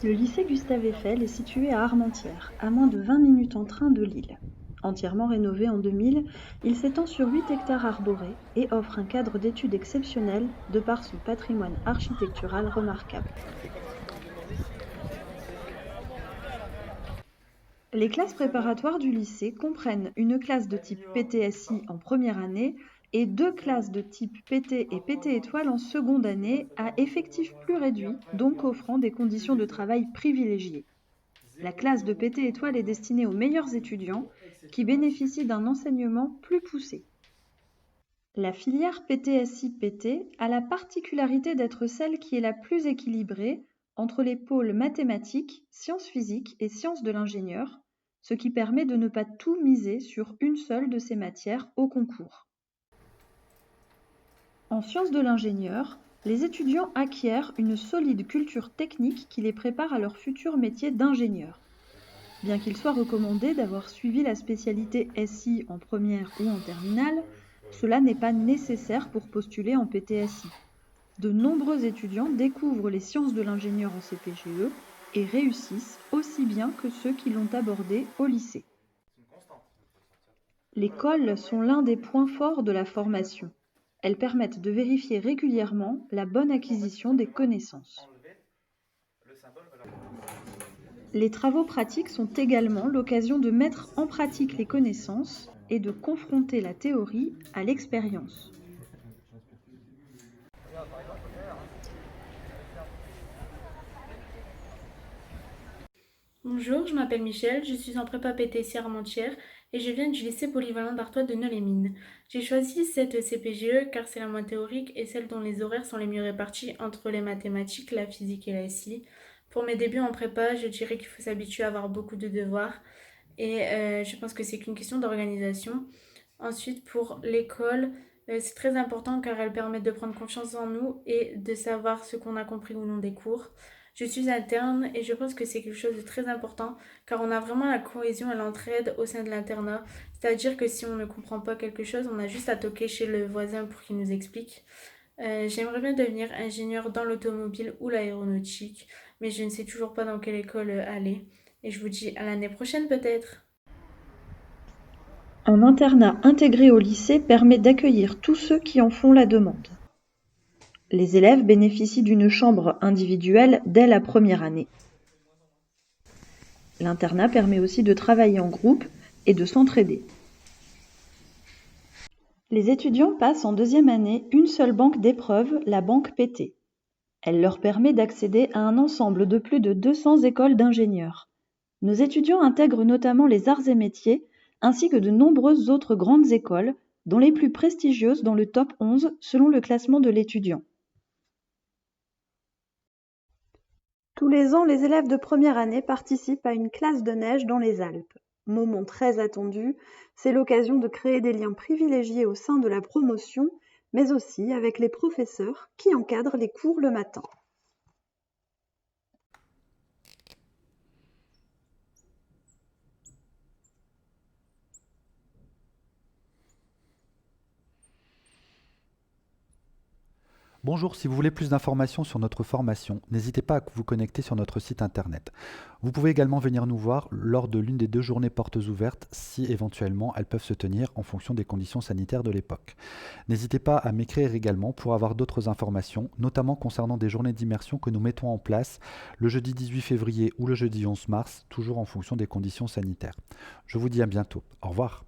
Le lycée Gustave Eiffel est situé à Armentières, à moins de 20 minutes en train de Lille. Entièrement rénové en 2000, il s'étend sur 8 hectares arborés et offre un cadre d'études exceptionnel de par son patrimoine architectural remarquable. Les classes préparatoires du lycée comprennent une classe de type PTSI en première année et deux classes de type PT et PT étoile en seconde année à effectifs plus réduits, donc offrant des conditions de travail privilégiées. La classe de PT étoile est destinée aux meilleurs étudiants qui bénéficient d'un enseignement plus poussé. La filière PTSI-PT a la particularité d'être celle qui est la plus équilibrée entre les pôles mathématiques, sciences physiques et sciences de l'ingénieur, ce qui permet de ne pas tout miser sur une seule de ces matières au concours. En sciences de l'ingénieur, les étudiants acquièrent une solide culture technique qui les prépare à leur futur métier d'ingénieur. Bien qu'il soit recommandé d'avoir suivi la spécialité SI en première ou en terminale, cela n'est pas nécessaire pour postuler en PTSI. De nombreux étudiants découvrent les sciences de l'ingénieur en CPGE et réussissent aussi bien que ceux qui l'ont abordé au lycée. Les colles sont l'un des points forts de la formation. Elles permettent de vérifier régulièrement la bonne acquisition des connaissances. Les travaux pratiques sont également l'occasion de mettre en pratique les connaissances et de confronter la théorie à l'expérience. Bonjour, je m'appelle Michel, je suis en prépa PTC Armentières et je viens du lycée polyvalent d'Artois de Nœux-les-Mines. J'ai choisi cette CPGE car c'est la moins théorique et celle dont les horaires sont les mieux répartis entre les mathématiques, la physique et la SI. Pour mes débuts en prépa, je dirais qu'il faut s'habituer à avoir beaucoup de devoirs et je pense que c'est qu'une question d'organisation. Ensuite, pour l'école, c'est très important car elle permet de prendre confiance en nous et de savoir ce qu'on a compris ou non des cours. Je suis interne et je pense que c'est quelque chose de très important car on a vraiment la cohésion et l'entraide au sein de l'internat. C'est-à-dire que si on ne comprend pas quelque chose, on a juste à toquer chez le voisin pour qu'il nous explique. J'aimerais bien devenir ingénieur dans l'automobile ou l'aéronautique, mais je ne sais toujours pas dans quelle école aller. Et je vous dis à l'année prochaine peut-être. Un internat intégré au lycée permet d'accueillir tous ceux qui en font la demande. Les élèves bénéficient d'une chambre individuelle dès la première année. L'internat permet aussi de travailler en groupe et de s'entraider. Les étudiants passent en deuxième année une seule banque d'épreuves, la banque PT. Elle leur permet d'accéder à un ensemble de plus de 200 écoles d'ingénieurs. Nos étudiants intègrent notamment les arts et métiers, ainsi que de nombreuses autres grandes écoles, dont les plus prestigieuses dans le top 11 selon le classement de l'étudiant. Tous les ans, les élèves de première année participent à une classe de neige dans les Alpes. Moment très attendu, c'est l'occasion de créer des liens privilégiés au sein de la promotion, mais aussi avec les professeurs qui encadrent les cours le matin. Bonjour, si vous voulez plus d'informations sur notre formation, n'hésitez pas à vous connecter sur notre site internet. Vous pouvez également venir nous voir lors de l'une des 2 journées portes ouvertes si éventuellement elles peuvent se tenir en fonction des conditions sanitaires de l'époque. N'hésitez pas à m'écrire également pour avoir d'autres informations, notamment concernant des journées d'immersion que nous mettons en place le jeudi 18 février ou le jeudi 11 mars, toujours en fonction des conditions sanitaires. Je vous dis à bientôt. Au revoir.